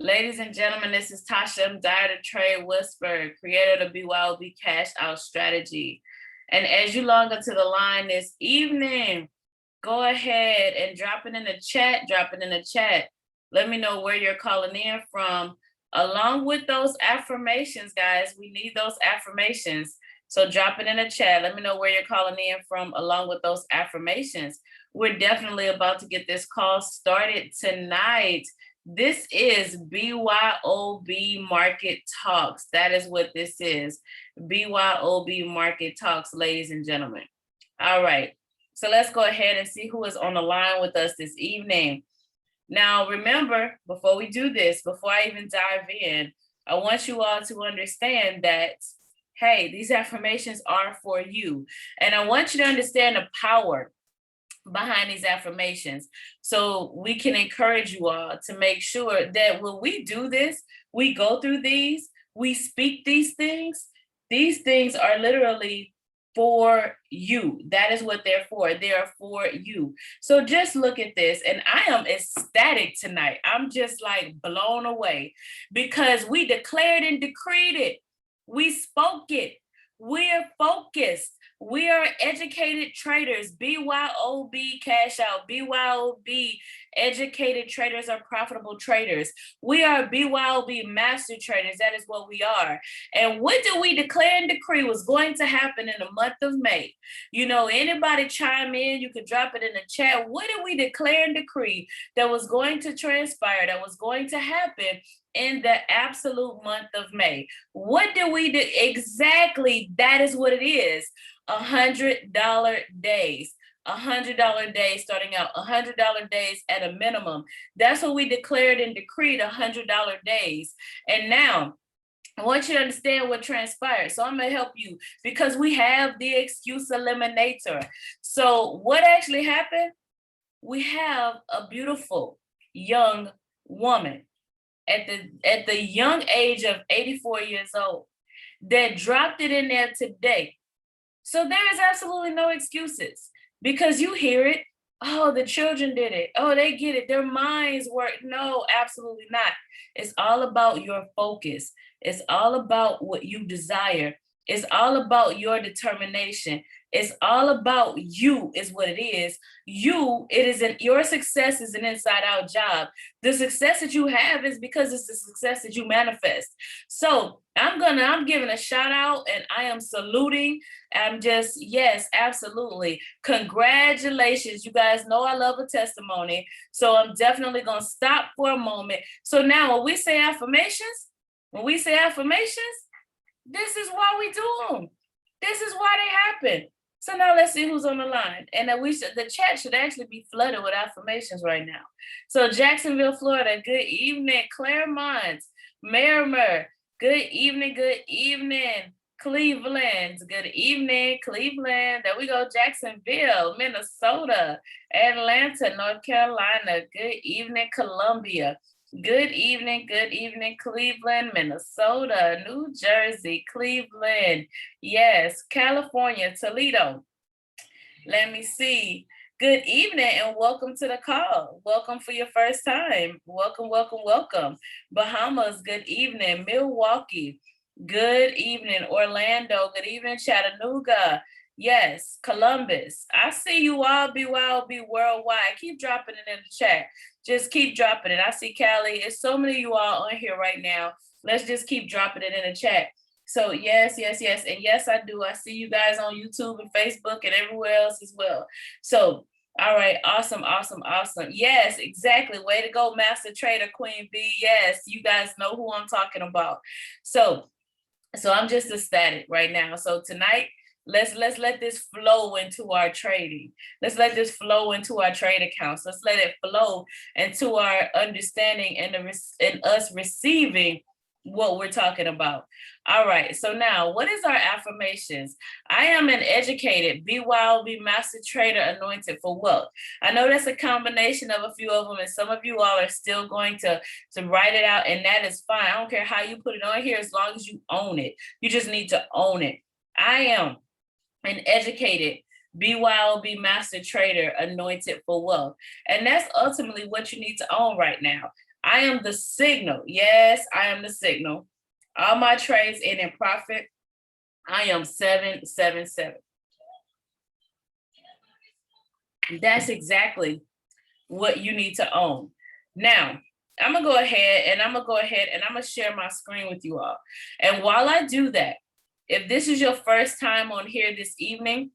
Ladies and gentlemen, this is Tasha. I'm Dyer the Trade Whisper, creator of the BYOB Cash Out Strategy. And as you log into the line this evening, go ahead and drop it in the chat. Let me know where you're calling in from. Along with those affirmations, guys, we need those affirmations. So drop it in the chat. Let me know where you're calling in from along with those affirmations. We're definitely about to get this call started tonight. This is BYOB Market Talks. That is what this is. BYOB Market Talks, ladies and gentlemen. All right. So let's go ahead and see who is on the line with us this evening. Now, remember, before we do this, before I even dive in, I want you all to understand that, hey, these affirmations are for you. And I want you to understand the power behind these affirmations, so we can encourage you all to make sure that when we do this, we go through these, we speak these things are literally for you. That is what they're for. They are for you. So just look at this, and I am ecstatic tonight. I'm just like blown away because we declared and decreed it. We spoke it. We're focused. We are educated traders. BYOB cash out. BYOB educated traders are profitable traders. We are BYOB master traders. That is what we are. And what did we declare and decree was going to happen in the month of May? You know, anybody chime in, you could drop it in the chat. What did we declare and decree that was going to transpire, that was going to happen in the absolute month of May? What did we do? Exactly, that is what it is. $100 days. $100 days starting out, $100 days at a minimum. That's what we declared and decreed, $100 days. And now, I want you to understand what transpired. So I'm going to help you because we have the excuse eliminator. So what actually happened? We have a beautiful young woman at the young age of 84 years old that dropped it in there today. So there is absolutely no excuses because you hear it. Oh, the children did it. Oh, they get it. Their minds work. No, absolutely not. It's all about your focus. It's all about what you desire. It's all about your determination. It's all about you is what it is. Your success is an inside out job. The success that you have is because it's the success that you manifest. So I'm giving a shout out and I am saluting. Yes, absolutely. Congratulations. You guys know I love a testimony. So I'm definitely going to stop for a moment. So now when we say affirmations, this is why we do them. This is why they happen. So now let's see who's on the line. And the chat should actually be flooded with affirmations right now. So Jacksonville, Florida, good evening. Claremont, Merrimer, good evening, Cleveland, good evening, Cleveland. There we go, Jacksonville, Minnesota, Atlanta, North Carolina, good evening, Columbia. Good evening, Cleveland, Minnesota, New Jersey, Cleveland, yes, California, Toledo. Let me see. Good evening and welcome to the call. Welcome for your first time. Welcome. Bahamas, good evening. Milwaukee, good evening. Orlando, good evening. Chattanooga, yes. Columbus, I see you all. BYOB worldwide. Keep dropping it in the chat. Just keep dropping it. I see Callie. There's so many of you all on here right now. Let's just keep dropping it in the chat. So yes. And yes, I do. I see you guys on YouTube and Facebook and everywhere else as well. So, all right. Awesome. Yes, exactly. Way to go, Master Trader Queen B. Yes, you guys know who I'm talking about. So I'm just ecstatic right now. So tonight, let's let this flow into our trading. Let's let this flow into our trade accounts. Let's let it flow into our understanding and us receiving what we're talking about. All right. So now, what is our affirmations? I am an educated BYOB master trader anointed for wealth. I know that's a combination of a few of them, and some of you all are still going to write it out, and that is fine. I don't care how you put it on here as long as you own it. You just need to own it. I am an educated BYOB master trader anointed for wealth. And that's ultimately what you need to own right now. I am the signal. Yes, I am the signal. All my trades end in profit. I am 777. That's exactly what you need to own. Now, I'm gonna go ahead and I'm gonna share my screen with you all. And while I do that, if this is your first time on here this evening,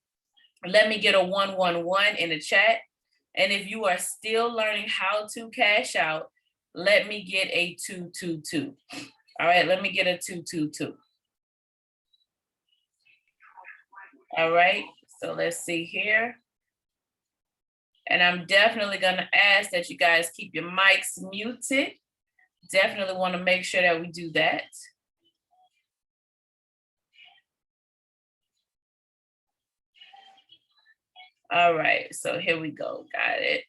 let me get a 111 in the chat. And if you are still learning how to cash out, let me get a 222. All right, let me get a 222. All right, so let's see here. And I'm definitely gonna ask that you guys keep your mics muted. Definitely wanna make sure that we do that. All right, so here we go, got it.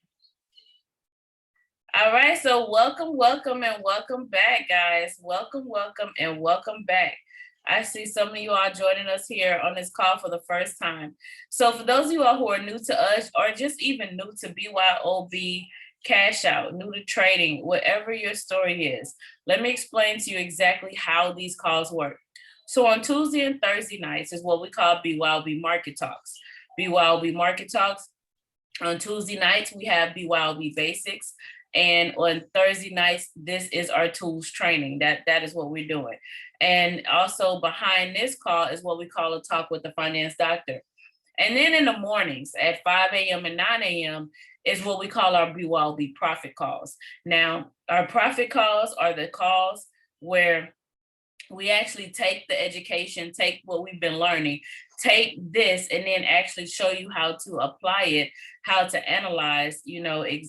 All right, so welcome, welcome, and welcome back, guys. Welcome, welcome, and welcome back. I see some of you all joining us here on this call for the first time. So for those of you all who are new to us, or just even new to BYOB cash out, new to trading, whatever your story is, let me explain to you exactly how these calls work. So on Tuesday and Thursday nights is what we call BYOB Market Talks. BYOB Market Talks. On Tuesday nights, we have BYOB Basics. And on Thursday nights, this is our tools training. That is what we're doing. And also behind this call is what we call a talk with the finance doctor. And then in the mornings at 5 a.m. and 9 a.m. is what we call our BYOB profit calls. Now, our profit calls are the calls where we actually take the education, take what we've been learning, take this, and then actually show you how to apply it, how to analyze,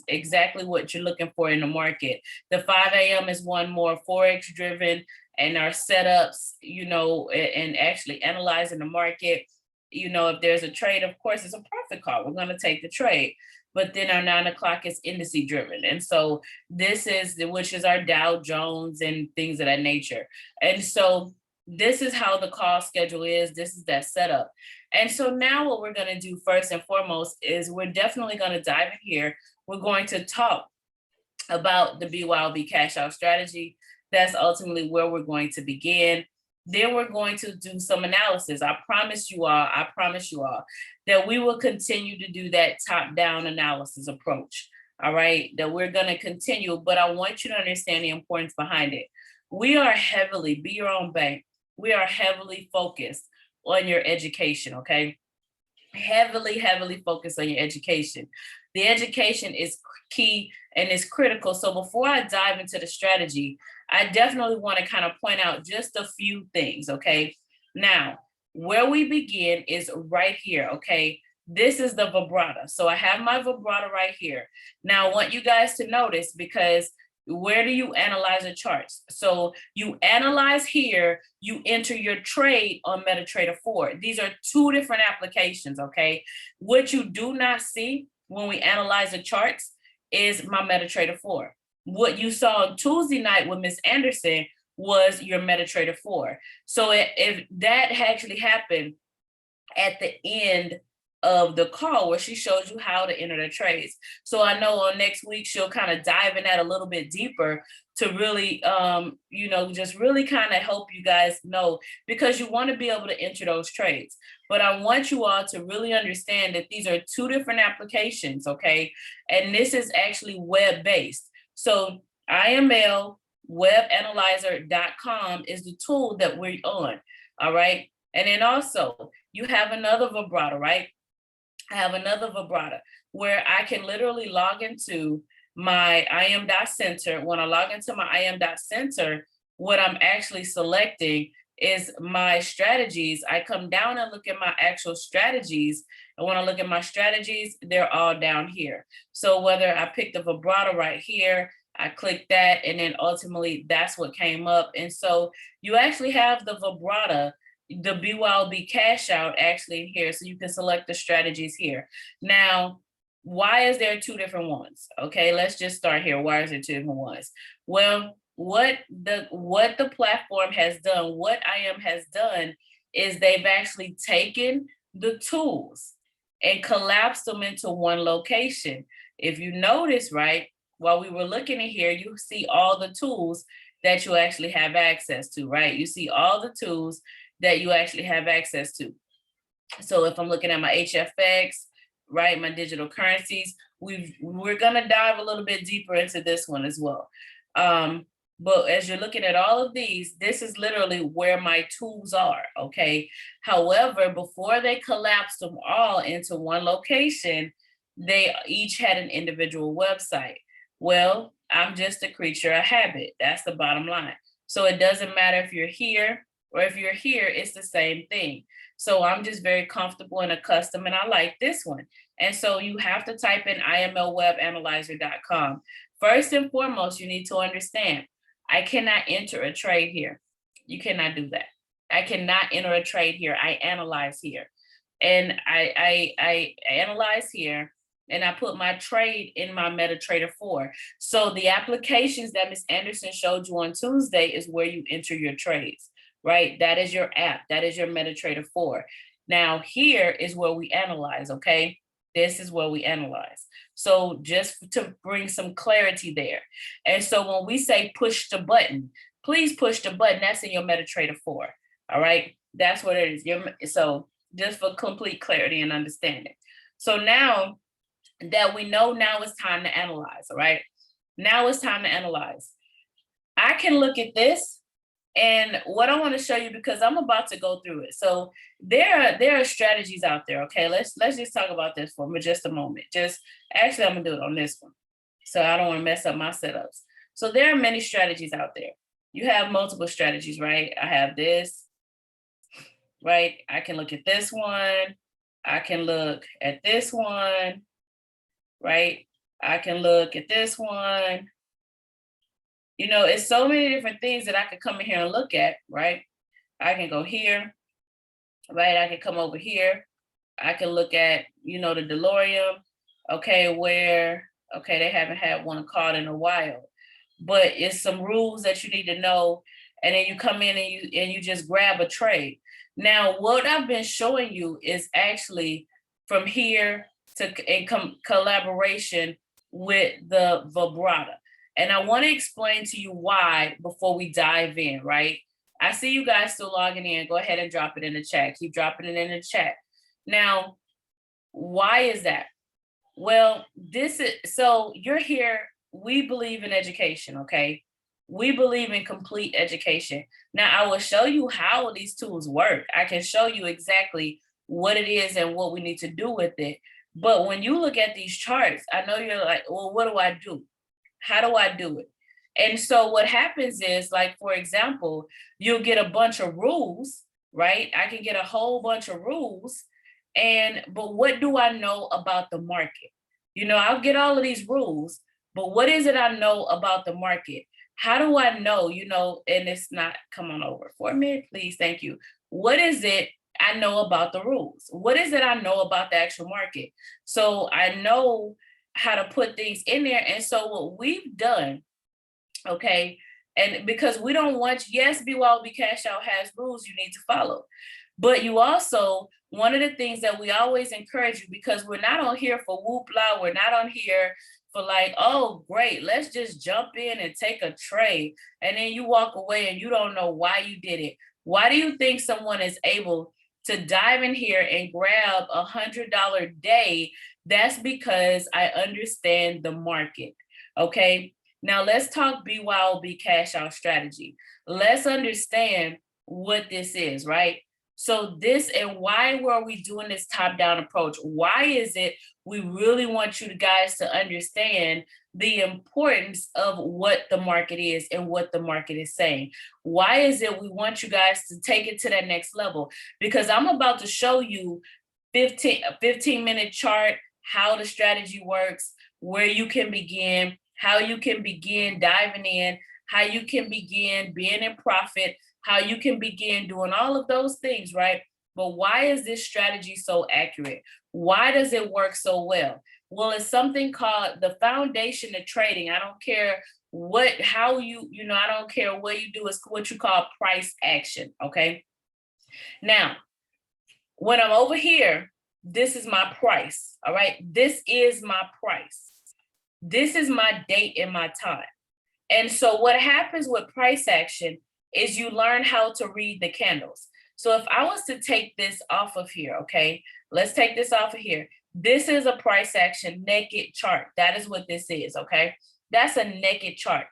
exactly what you're looking for in the market. The 5 a.m. is one more Forex driven, and our setups, and actually analyzing the market. If there's a trade, of course, it's a profit call. We're going to take the trade. But then our 9 o'clock is indice driven. And so which is our Dow Jones and things of that nature. And so this is how the call schedule is. This is that setup. And so now what we're going to do first and foremost is we're definitely going to dive in here. We're going to talk about the BYOB cash out strategy. That's ultimately where we're going to begin. Then we're going to do some analysis. I promise you all that we will continue to do that top-down analysis approach. All right, that we're going to continue, but I want you to understand the importance behind it. We are heavily, be your own bank. We are heavily focused on your education, okay? Heavily focused on your education. The education is key and is critical. So before I dive into the strategy, I definitely want to kind of point out just a few things, okay? Now, where we begin is right here, okay? This is the vibrata. So I have my vibrata right here. Now, I want you guys to notice, because where do you analyze the charts? So you analyze here, you enter your trade on MetaTrader 4. These are two different applications, okay? What you do not see when we analyze the charts is my MetaTrader 4. What you saw on Tuesday night with Miss Anderson was your MetaTrader 4. So if that actually happened at the end of the call where she shows you how to enter the trades. So I know on next week, she'll kind of dive in that a little bit deeper to really, just really kind of help you guys know, because you want to be able to enter those trades. But I want you all to really understand that these are two different applications, okay? And this is actually web-based. So IML webanalyzer.com is the tool that we're on, all right? And then also you have another vibrata, right? I have another vibrata where I can literally log into my IM.center. When I log into my IM.center, what I'm actually selecting is my strategies. I come down and look at my actual strategies. And when I look at my strategies, they're all down here. So whether I pick the vibrata right here, I click that, and then ultimately that's what came up. And so you actually have the vibrata, the BYOB cash out actually in here. So you can select the strategies here. Now, why is there two different ones? Okay, let's just start here. Why is there two different ones? Well, what the platform has done, what IM has done, is they've actually taken the tools and collapsed them into one location. If you notice, right, while we were looking in here, you see all the tools that you actually have access to, right? You see all the tools that you actually have access to. So if I'm looking at my HFX, right, my digital currencies, we're gonna dive a little bit deeper into this one as well. But as you're looking at all of these, this is literally where my tools are, okay? However, before they collapsed them all into one location, they each had an individual website. Well, I'm just a creature of habit. That's the bottom line. So it doesn't matter if you're here or if you're here, it's the same thing. So I'm just very comfortable and accustomed, and I like this one. And so you have to type in imlwebanalyzer.com. First and foremost, you need to understand, I cannot enter a trade here. You cannot do that. I cannot enter a trade here. I analyze here. And I analyze here, and I put my trade in my MetaTrader 4. So the applications that Ms. Anderson showed you on Tuesday is where you enter your trades, right? That is your app. That is your MetaTrader 4. Now here is where we analyze, okay? This is where we analyze. So just to bring some clarity there. And so when we say push the button, please push the button. That's in your MetaTrader 4, all right? That's what it is. So just for complete clarity and understanding. So now that we know, now it's time to analyze, all right? Now it's time to analyze. I can look at this, and what I want to show you, because I'm about to go through it. So there are strategies out there, okay? Let's just talk about this for just a moment. Actually, I'm gonna do it on this one. So I don't want to mess up my setups. So there are many strategies out there. You have multiple strategies, right? I have this, right? I can look at this one. I can look at this one, right? I can look at this one. You know, it's so many different things that I could come in here and look at, right? I can go here, right? I can come over here. I can look at, the DeLorean, okay, okay, they haven't had one caught in a while, but it's some rules that you need to know. And then you come in and you just grab a trade. Now, what I've been showing you is actually from here to collaboration with the vibrata. And I want to explain to you why before we dive in, right? I see you guys still logging in. Go ahead and drop it in the chat. Keep dropping it in the chat. Now, why is that? Well, so you're here. We believe in education, okay? We believe in complete education. Now, I will show you how these tools work. I can show you exactly what it is and what we need to do with it. But when you look at these charts, I know you're like, well, what do I do? How do I do it? And so what happens is, like, for example, you'll get a bunch of rules, right? I can get a whole bunch of rules. But what do I know about the market? I'll get all of these rules, but what is it I know about the market? How do I know, and it's not, come on over for a minute, please. Thank you. What is it I know about the rules? What is it I know about the actual market? So I know how to put things in there. And so what we've done, okay, and because we don't want, yes, BYOB Cash Out has rules you need to follow, but you also, one of the things that we always encourage you, because we're not on here for whoop la, we're not on here for like, oh, great, let's just jump in and take a trade. And then you walk away and you don't know why you did it. Why do you think someone is able to dive in here and grab $100 day? That's because I understand the market, okay? Now let's talk BYOB Cash Out strategy. Let's understand what this is, right? So this, and why were we doing this top-down approach? Why is it we really want you guys to understand the importance of what the market is and what the market is saying? Why is it we want you guys to take it to that next level? Because I'm about to show you a 15-minute chart, how the strategy works, where you can begin, how you can begin diving in, how you can begin being in profit, how you can begin doing all of those things, right? But why is this strategy so accurate? Why does it work so well? Well, it's something called the foundation of trading. I don't care I don't care what you do, it's what you call price action, okay? Now, when I'm over here, this is my price, all right? This is my price. This is my date and my time. And so what happens with price action is you learn how to read the candles. So if I was to take this off of here, okay, let's take this off of here. This is a price action naked chart. That is what this is, okay? That's a naked chart.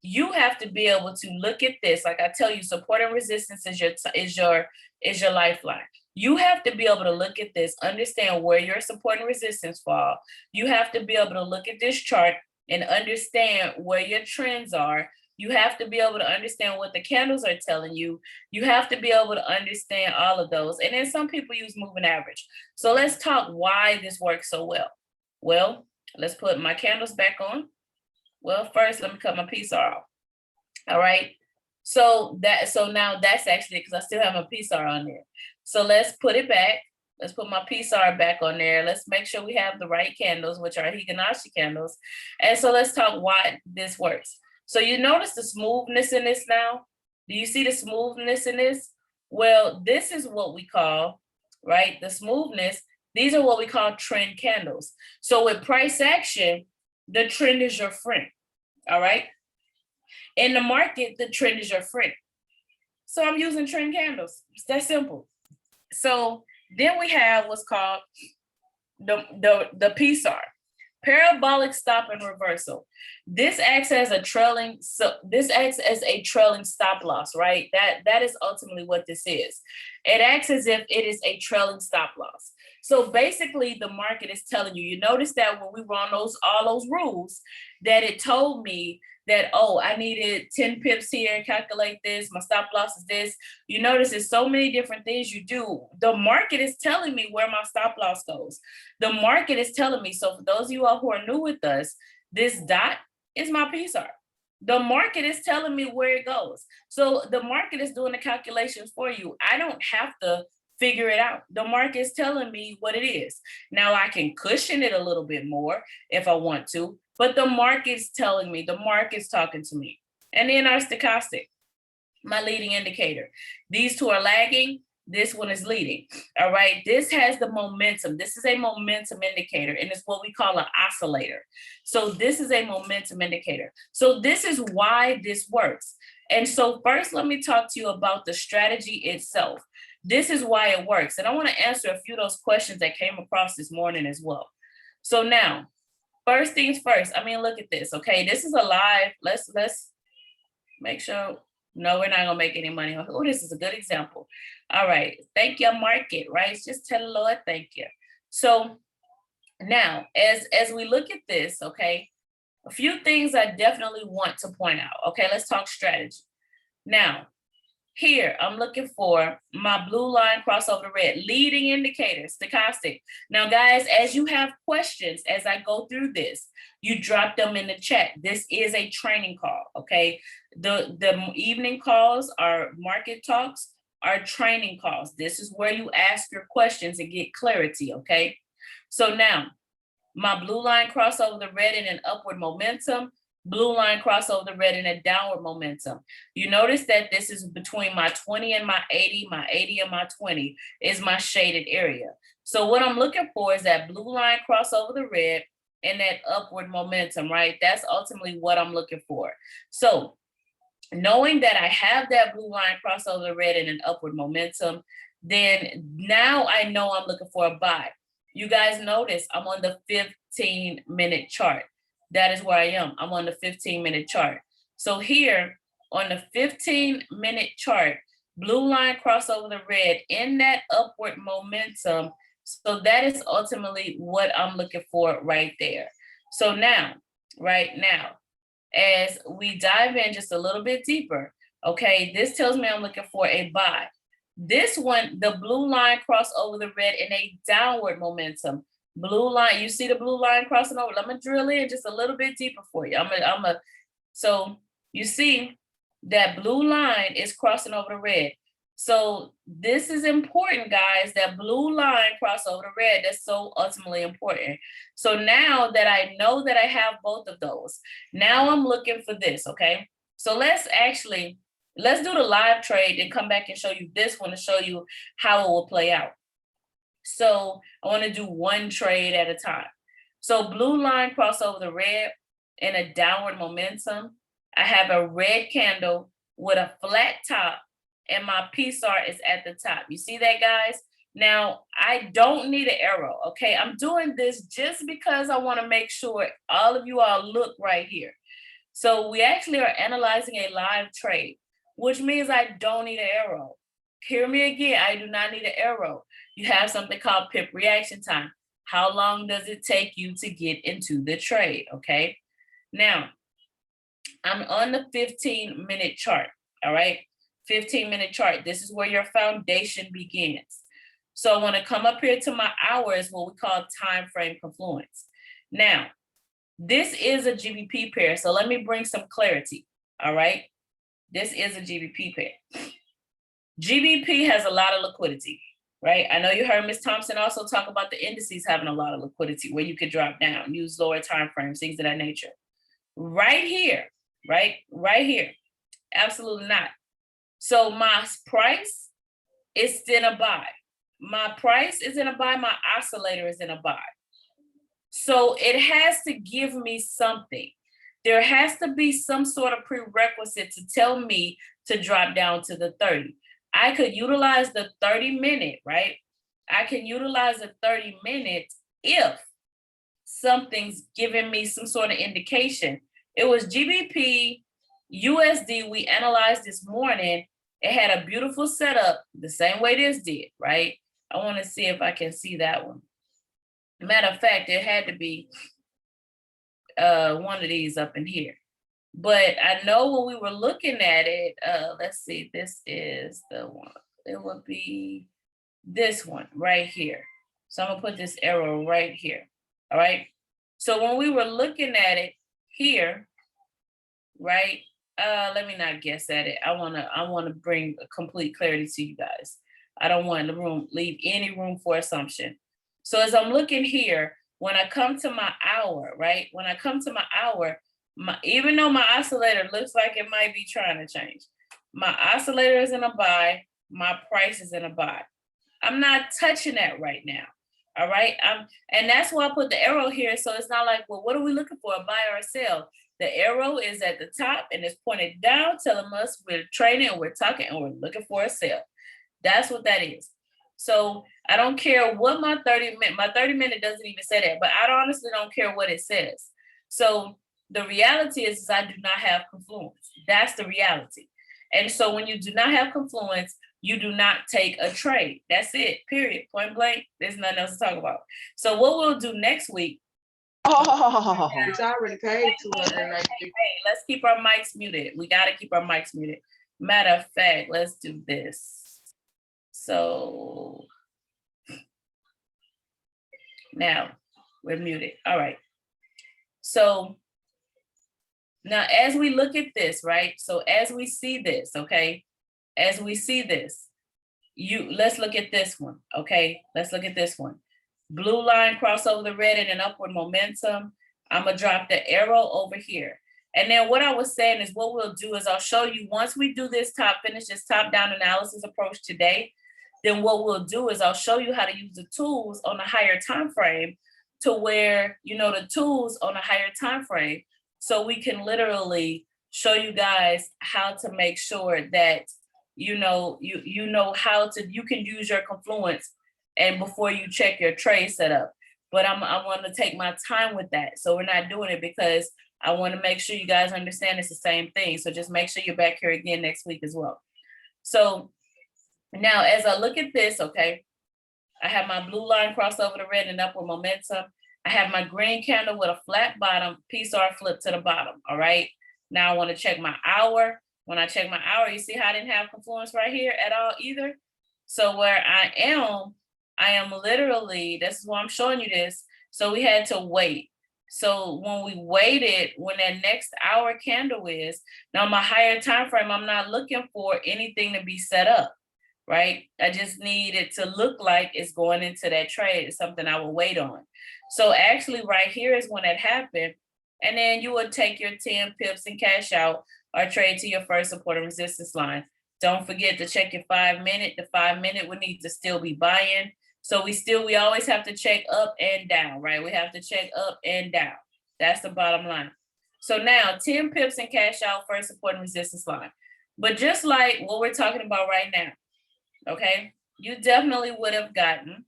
You have to be able to look at this. Like I tell you, support and resistance is your lifeline. You have to be able to look at this, understand where your support and resistance fall. You have to be able to look at this chart and understand where your trends are. You have to be able to understand what the candles are telling you. You have to be able to understand all of those. And then some people use moving average. So let's talk why this works so well. Well, let's put my candles back on. Well, first, let me cut my PSR off. All right. So now that's actually because I still have my PSR on there. So let's put it back. Let's put my PSR back on there. Let's make sure we have the right candles, which are Higanashi candles. And so let's talk why this works. So you notice the smoothness in this now? Do you see the smoothness in this? Well, this is what we call, right? The smoothness. These are what we call trend candles. So with price action, the trend is your friend, all right? In the market, the trend is your friend. So I'm using trend candles. It's that simple. So then we have what's called the PSAR, parabolic stop and reversal. This acts as a trailing stop loss, right? That is ultimately what this is. It acts as if it is a trailing stop loss. So basically the market is telling you, you notice that when we were on all those rules, that it told me that, oh, I needed 10 pips here, calculate this, my stop loss is this. You notice there's so many different things you do. The market is telling me where my stop loss goes. The market is telling me. So for those of you all who are new with us, this dot is my PSAR. The market is telling me where it goes. So the market is doing the calculations for you. I don't have to figure it out. The market is telling me what it is. Now I can cushion it a little bit more if I want to, but the market's telling me, the market's talking to me. And then our stochastic, my leading indicator. These two are lagging. This one is leading. All right. This has the momentum. This is a momentum indicator, and it's what we call an oscillator. So this is a momentum indicator. So this is why this works. And so first, let me talk to you about the strategy itself. This is why it works. And I want to answer a few of those questions that came across this morning as well. So now, first things first, I mean, look at this. Okay, this is a live. Let's make sure. No, we're not gonna make any money. Oh, this is a good example. All right, thank you, market, right? Just tell the Lord thank you. So now, as we look at this, okay, a few things I definitely want to point out. Okay, let's talk strategy. Now, here, I'm looking for my blue line crossover the red, leading indicator, stochastic. Now, guys, as you have questions, as I go through this, you drop them in the chat. This is a training call, okay? The evening calls are market talks, are training calls. This is where you ask your questions and get clarity, okay? So now, my blue line crossover the red in an upward momentum, blue line crossover the red in a downward momentum. You notice that this is between my 20 and my 80 and my 20 is my shaded area. So what I'm looking for is that blue line crossover the red and that upward momentum, right? That's ultimately what I'm looking for. So knowing that I have that blue line crossover the red and an upward momentum, then now I know I'm looking for a buy. You guys notice I'm on the 15-minute chart. That is where I am. I'm on the 15-minute chart. So here on the 15-minute chart, blue line crossover the red in that upward momentum. So that is ultimately what I'm looking for right there. So now, right now, as we dive in just a little bit deeper, okay, this tells me I'm looking for a buy. This one, the blue line crossover the red in a downward momentum. Blue line, you see the blue line crossing over. I'm gonna drill in just a little bit deeper for you. So you see that blue line is crossing over the red. So this is important, guys, that blue line cross over the red. That's so ultimately important. So now that I know that I have both of those, now I'm looking for this, okay? So let's do the live trade and come back and show you this one to show you how it will play out. So I want to do one trade at a time. So blue line cross over the red. in a downward momentum. I have a red candle with a flat top, and my PSAR is at the top. You see that, guys? Now, I don't need an arrow, okay? I'm doing this just because I want to make sure all of you all look right here. So we actually are analyzing a live trade, which means I don't need an arrow. Hear me again, I do not need an arrow. You have something called pip reaction time. How long does it take you to get into the trade, okay? Now, I'm on the 15-minute chart, all right? 15-minute chart. This is where your foundation begins. So I want to come up here to my hours, what we call time frame confluence. Now, this is a GBP pair, so let me bring some clarity, all right? This is a GBP pair. GBP has a lot of liquidity, right? I know you heard Ms. Thompson also talk about the indices having a lot of liquidity where you could drop down, use lower time frames, things of that nature. Right here, right here, absolutely not. So my price is still a buy. My price is in a buy, my oscillator is in a buy. So it has to give me something. There has to be some sort of prerequisite to tell me to drop down to the 30. I could utilize the 30-minute, right? I can utilize the 30-minute if something's giving me some sort of indication. It was GBP, USD, we analyzed this morning. It had a beautiful setup, the same way this did, right? I want to see if I can see that one. Matter of fact, it had to be one of these up in here. But I know when we were looking at it, let's see, this is the one. It would be this one right here. So I'm gonna put this arrow right here, all right? So when we were looking at it here, right? Let me not guess at it. I wanna bring a complete clarity to you guys. I don't want to leave any room for assumption. So as I'm looking here, when I come to my hour, right? When I come to my hour, even though my oscillator looks like it might be trying to change, my oscillator is in a buy, my price is in a buy. I'm not touching that right now, all right? And that's why I put the arrow here, so it's not like, well, what are we looking for, a buy or a sell? The arrow is at the top and it's pointed down, telling us we're trading, we're talking, and we're looking for a sell. That's what that is. So I don't care what my 30-minute doesn't even say that, but I honestly don't care what it says. So the reality is I do not have confluence. That's the reality. And so when you do not have confluence, you do not take a trade. That's it, period, point blank. There's nothing else to talk about. So what we'll do next week. It's already paid $290. Hey, let's keep our mics muted. We got to keep our mics muted. Matter of fact, let's do this. So now we're muted. All right. So now as we look at this, right? So as we see this, okay? As we see this, let's look at this one, okay? Let's look at this one. Blue line cross over the red in an upward momentum. I'm gonna drop the arrow over here. And then what I was saying is what we'll do is I'll show you once we do this finish this top-down analysis approach today, then what we'll do is I'll show you how to use the tools on a higher time frame to where, the tools on a higher time frame, so we can literally show you guys how to make sure that you can use your confluence and before you check your trade setup. But I want to take my time with that. So we're not doing it because I want to make sure you guys understand it's the same thing. So just make sure you're back here again next week as well. So now, as I look at this, okay, I have my blue line cross over the red and upward momentum. I have my green candle with a flat bottom, PSAR flip to the bottom, all right? Now I want to check my hour. When I check my hour, you see how I didn't have confluence right here at all either? So where I am literally, this is why I'm showing you this. So we had to wait. So when we waited, when that next hour candle is, now my higher time frame, I'm not looking for anything to be set up. Right? I just need it to look like it's going into that trade. It's something I will wait on. So actually right here is when it happened. And then you would take your 10 pips and cash out or trade to your first support and resistance line. Don't forget to check your 5-minute. The 5-minute would need to still be buying. So we always have to check up and down, right? We have to check up and down. That's the bottom line. So now 10 pips and cash out first support and resistance line. But just like what we're talking about right now, okay, you definitely would have gotten,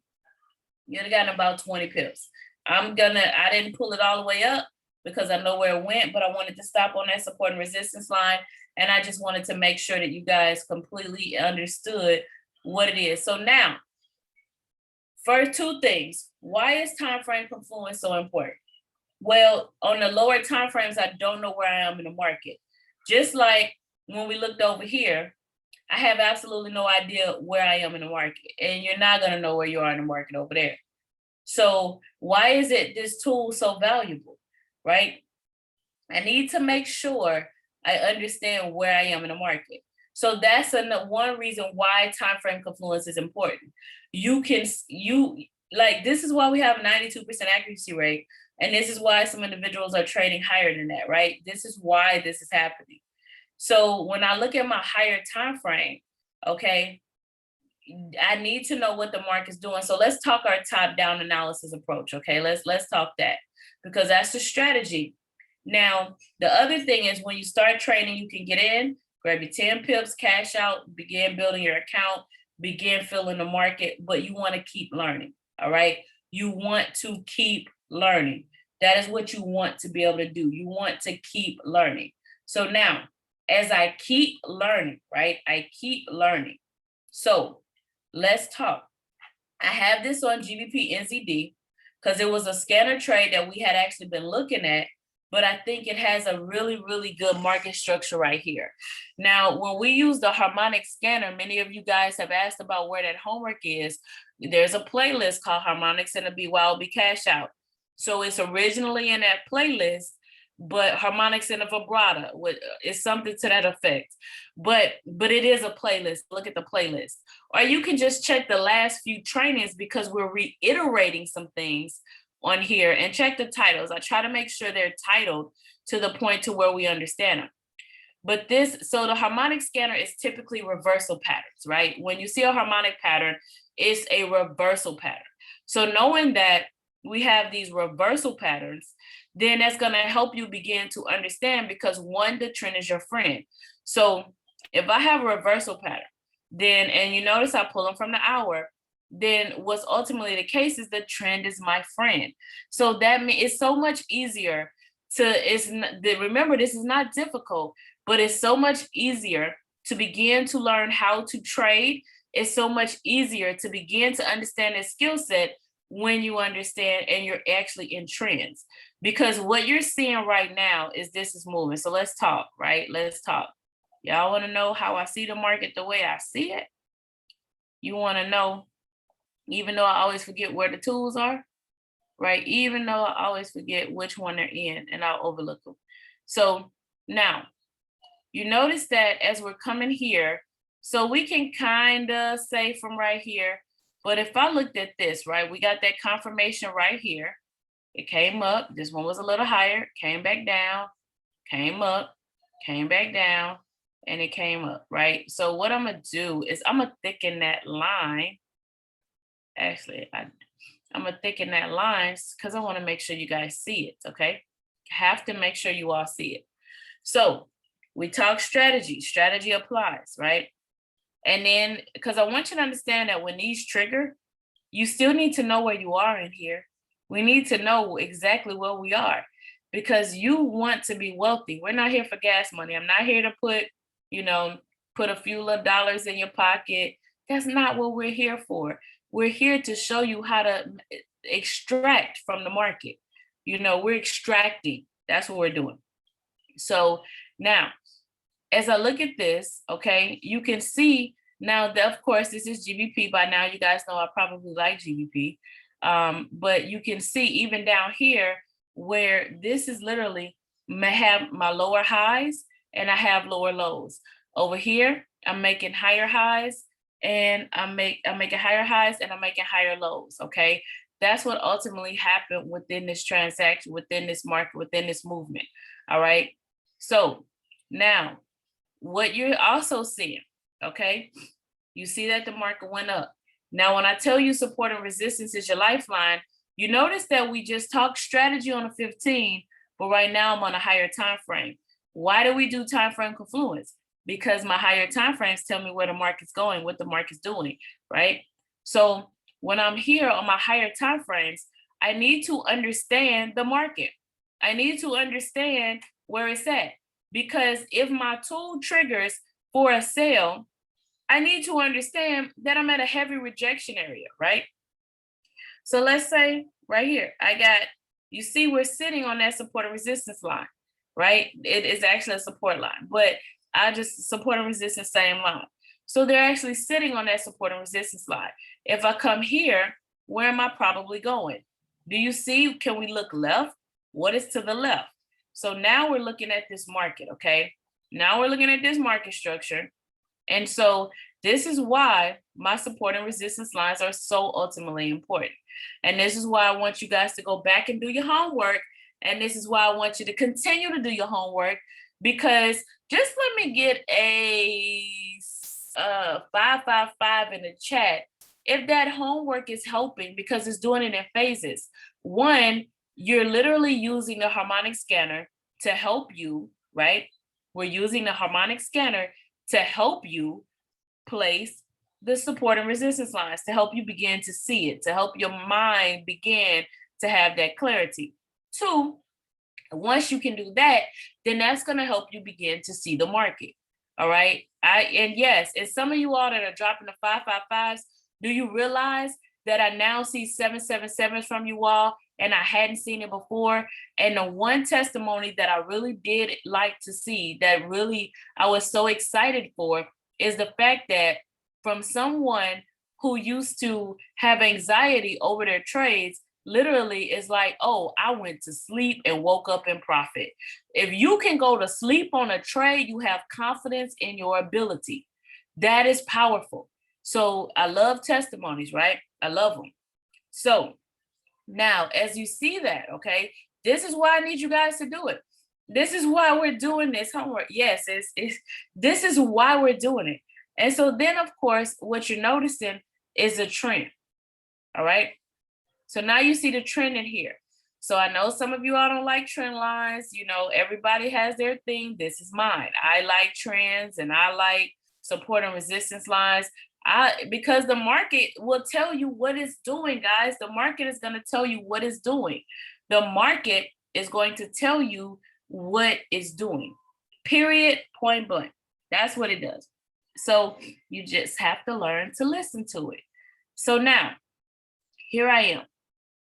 you'd have gotten about 20 pips. I didn't pull it all the way up because I know where it went, but I wanted to stop on that support and resistance line. And I just wanted to make sure that you guys completely understood what it is. So now, first two things, why is time frame confluence so important? Well, on the lower time frames, I don't know where I am in the market. Just like when we looked over here, I have absolutely no idea where I am in the market, and you're not going to know where you are in the market over there. So why is this tool so valuable, right? I need to make sure I understand where I am in the market. So that's one reason why time frame confluence is important. This is why we have a 92% accuracy rate. And this is why some individuals are trading higher than that, right? This is why this is happening. So when I look at my higher time frame, okay, I need to know what the market's doing. So let's talk our top-down analysis approach, okay? Let's talk that, because that's the strategy. Now, the other thing is when you start trading, you can get in, grab your 10 pips, cash out, begin building your account, begin filling the market, but you want to keep learning, all right? You want to keep learning. That is what you want to be able to do. You want to keep learning. So now, as I keep learning, right? I keep learning. So let's talk. I have this on GBP NZD because it was a scanner trade that we had actually been looking at, but I think it has a really, really good market structure right here. Now, when we use the harmonic scanner, many of you guys have asked about where that homework is. There's a playlist called Harmonics and a BYOB Cash Out. So it's originally in that playlist, but harmonics in a vibrato is something to that effect. But it is a playlist. Look at the playlist. Or you can just check the last few trainings because we're reiterating some things on here, and check the titles. I try to make sure they're titled to the point to where we understand them. But so the harmonic scanner is typically reversal patterns, right? When you see a harmonic pattern, it's a reversal pattern. So knowing that we have these reversal patterns, then that's going to help you begin to understand, because one, the trend is your friend. So if I have a reversal pattern, then, and you notice I pull them from the hour, then what's ultimately the case is the trend is my friend. So that means it's so much easier remember, this is not difficult, but it's so much easier to begin to learn how to trade. It's so much easier to begin to understand this skill set when you understand and you're actually in trends. Because what you're seeing right now is this is moving. So let's talk, right? Let's talk. Y'all want to know how I see the market the way I see it? You want to know, even though I always forget where the tools are, right? Even though I always forget which one they're in and I'll overlook them. So now you notice that as we're coming here, so we can kind of say from right here, but if I looked at this, right, we got that confirmation right here. It came up, this one was a little higher, came back down, came up, came back down, and it came up, right? So what I'm gonna do is I'm gonna thicken that line. Actually, I'm gonna thicken that line because I want to make sure you guys see it, okay? Have to make sure you all see it. So we talk strategy applies, right? And then, because I want you to understand that when these trigger, you still need to know where you are in here. We need to know exactly where we are, because you want to be wealthy. We're not here for gas money. I'm not here to put a few little dollars in your pocket. That's not what we're here for. We're here to show you how to extract from the market. We're extracting. That's what we're doing. So now, as I look at this, okay, you can see now that, of course, this is GBP. By now, you guys know I probably like GBP. But you can see even down here where this is literally have my lower highs and I have lower lows. Over here, I'm making higher highs and I'm making higher highs and I'm making higher lows, okay? That's what ultimately happened within this transaction, within this market, within this movement, all right? So now, what you're also seeing, okay? You see that the market went up. Now, when I tell you support and resistance is your lifeline, you notice that we just talked strategy on the 15, but right now I'm on a higher time frame. Why do we do time frame confluence? Because my higher time frames tell me where the market's going, what the market's doing, right? So when I'm here on my higher time frames, I need to understand the market. I need to understand where it's at, because if my tool triggers for a sale, I need to understand that I'm at a heavy rejection area, right? So let's say right here, you see we're sitting on that support and resistance line, right? It is actually a support line, but I just support and resistance, same line. So they're actually sitting on that support and resistance line. If I come here, where am I probably going? Do you see, can we look left? What is to the left? So now we're looking at this market, okay? Now we're looking at this market structure. And so this is why my support and resistance lines are so ultimately important. And this is why I want you guys to go back and do your homework. And this is why I want you to continue to do your homework, because just let me get a 555 in the chat if that homework is helping, because it's doing it in phases. One, you're literally using the harmonic scanner to help you, right? We're using the harmonic scanner to help you place the support and resistance lines, to help you begin to see it, to help your mind begin to have that clarity. Two, once you can do that, then that's going to help you begin to see the market. All right. And yes, and some of you all that are dropping the 555s, do you realize that I now see 777s from you all, and I hadn't seen it before? And the one testimony that I really did like to see, that really I was so excited for, is the fact that from someone who used to have anxiety over their trades, literally is like, oh, I went to sleep and woke up in profit. If you can go to sleep on a trade, you have confidence in your ability. That is powerful. So I love testimonies, right? I love them. So now, as you see that, okay, this is why I need you guys to do it. This is why we're doing this homework. Yes, this is why we're doing it. And so then, of course, what you're noticing is a trend. All right. So now you see the trend in here. So I know some of you all don't like trend lines. You know, everybody has their thing. This is mine. I like trends and I like support and resistance lines. Because the market will tell you what it's doing, guys. The market is going to tell you what it's doing. The market is going to tell you what it's doing. Period, point blank. That's what it does. So you just have to learn to listen to it. So now, here I am.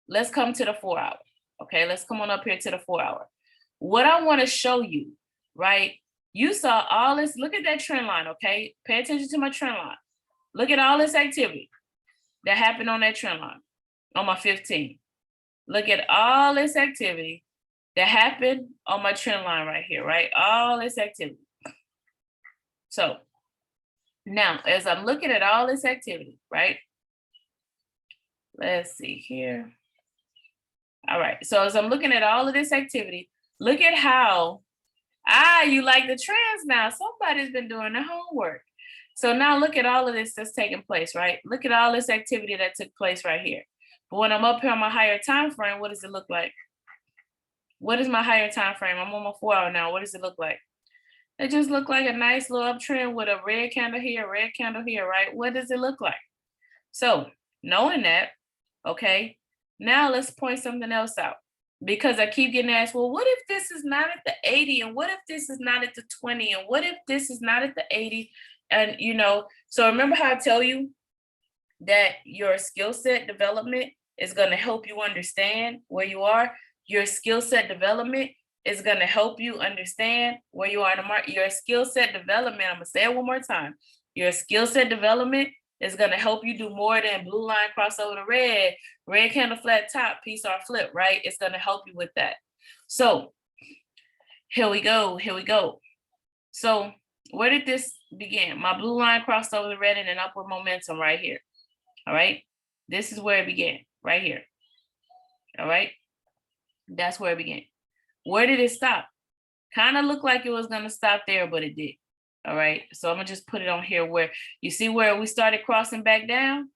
Let's come to the 4 hour. Okay, let's come on up here to the 4 hour. What I want to show you, right? You saw all this. Look at that trend line, okay? Pay attention to my trend line. Look at all this activity that happened on that trend line on my 15. Look at all this activity that happened on my trend line right here, right? All this activity. So now, as I'm looking at all this activity, right? Let's see here. All right. So as I'm looking at all of this activity, look at how, you like the trends now. Somebody's been doing the homework. So now look at all of this that's taking place, right? Look at all this activity that took place right here. But when I'm up here on my higher time frame, what does it look like? What is my higher time frame? I'm on my 4 hour now. What does it look like? It just look like a nice little uptrend with a red candle here, right? What does it look like? So knowing that, okay, now let's point something else out, because I keep getting asked, well, what if this is not at the 80? And what if this is not at the 20? And what if this is not at the 80? And, so remember how I tell you that your skill set development is going to help you understand where you are. Your skill set development is going to help you understand where you are in the market. Your skill set development, I'm going to say it one more time. Your skill set development is going to help you do more than blue line cross over the red candle flat top, piece or flip, right? It's going to help you with that. So here we go. So where did this begin? My blue line crossed over the red in an upward momentum right here. All right. This is where it began, right here. All right. That's where it began. Where did it stop? Kind of looked like it was going to stop there, but it did. All right. So I'm going to just put it on here where you see where we started crossing back down.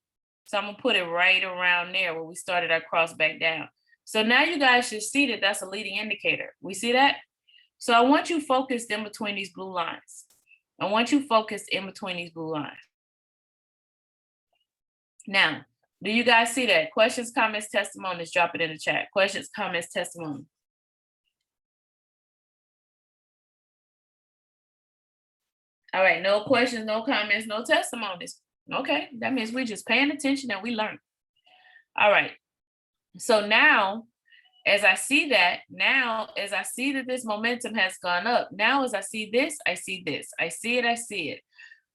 So I'm going to put it right around there where we started our cross back down. So now you guys should see that that's a leading indicator. We see that? So I want you focused in between these blue lines. I want you focused in between these blue lines. Now, do you guys see that? Questions, comments, testimonies, drop it in the chat. Questions, comments, testimony. All right, no questions, no comments, no testimonies. Okay, that means we're just paying attention and we learn. All right, so now, as I see that, this momentum has gone up, now as I see this, I see this. I see it, I see it.